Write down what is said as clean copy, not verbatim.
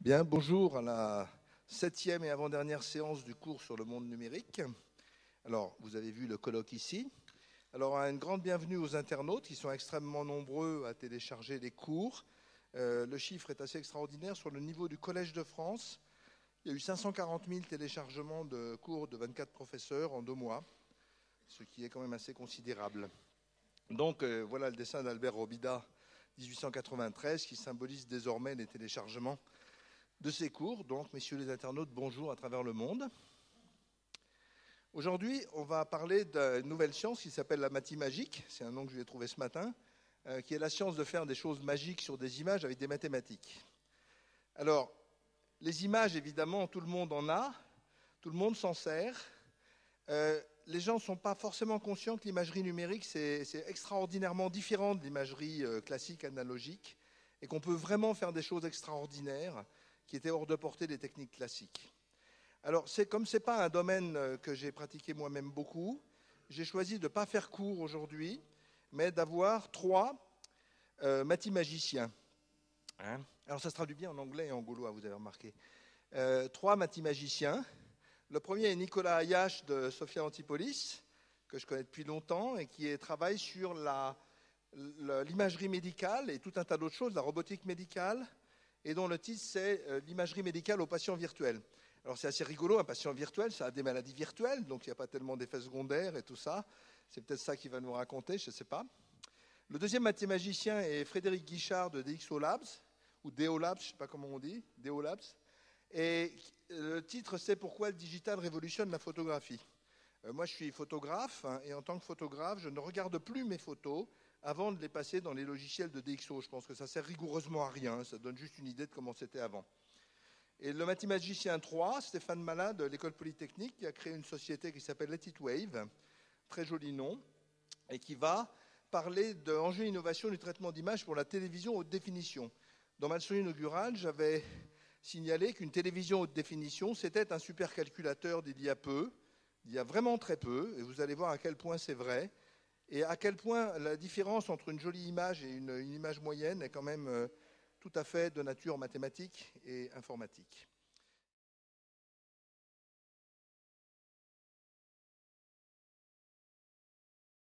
Bien, bonjour à la 7e et avant-dernière séance du cours sur le monde numérique. Alors, vous avez vu le colloque ici. Alors, une grande bienvenue aux internautes qui sont extrêmement nombreux à télécharger les cours. Le chiffre est assez extraordinaire. Sur le niveau du Collège de France, il y a eu 540 000 téléchargements de cours de 24 professeurs en 2 mois, ce qui est quand même assez considérable. Donc, voilà le dessin d'Albert Robida, 1893, qui symbolise désormais les téléchargements de ces cours. Donc, messieurs les internautes, bonjour à travers le monde. Aujourd'hui, on va parler d'une nouvelle science qui s'appelle la mathématique. C'est un nom que je vais trouver ce matin, qui est la science de faire des choses magiques sur des images avec des mathématiques. Alors, les images, évidemment, tout le monde en a, tout le monde s'en sert. Les gens ne sont pas forcément conscients que l'imagerie numérique, c'est extraordinairement différent de l'imagerie classique, analogique, et qu'on peut vraiment faire des choses extraordinaires qui étaient hors de portée des techniques classiques. Alors, comme ce n'est pas un domaine que j'ai pratiqué moi-même beaucoup, j'ai choisi de ne pas faire cours aujourd'hui, mais d'avoir 3 mathémagiciens. Alors, ça se traduit bien en anglais et en gaulois, vous avez remarqué. 3 mathémagiciens. Le premier est Nicolas Ayache de Sophia Antipolis, que je connais depuis longtemps, et qui travaille sur l'imagerie médicale et tout un tas d'autres choses, la robotique médicale, et dont le titre c'est l'imagerie médicale aux patients virtuels. Alors c'est assez rigolo, un patient virtuel, ça a des maladies virtuelles, donc il n'y a pas tellement d'effets secondaires et tout ça. C'est peut-être ça qu'il va nous raconter, je ne sais pas. Le deuxième mathématicien est Frédéric Guichard de DxO Labs, ou DO Labs, je ne sais pas comment on dit, DO Labs. Et le titre c'est Pourquoi le digital révolutionne la photographie. Moi je suis photographe, et en tant que photographe, je ne regarde plus mes photos avant de les passer dans les logiciels de DxO. Je pense que ça sert rigoureusement à rien, ça donne juste une idée de comment c'était avant. Et le mathématicien 3, Stéphane Malin de l'École Polytechnique, qui a créé une société qui s'appelle Let It Wave, très joli nom, et qui va parler d'enjeux d'innovation du traitement d'images pour la télévision haute définition. Dans ma leçon inaugurale, j'avais signalé qu'une télévision haute définition, c'était un supercalculateur d'il y a peu, il y a vraiment très peu, et vous allez voir à quel point c'est vrai, et à quel point la différence entre une jolie image et une image moyenne est quand même tout à fait de nature mathématique et informatique.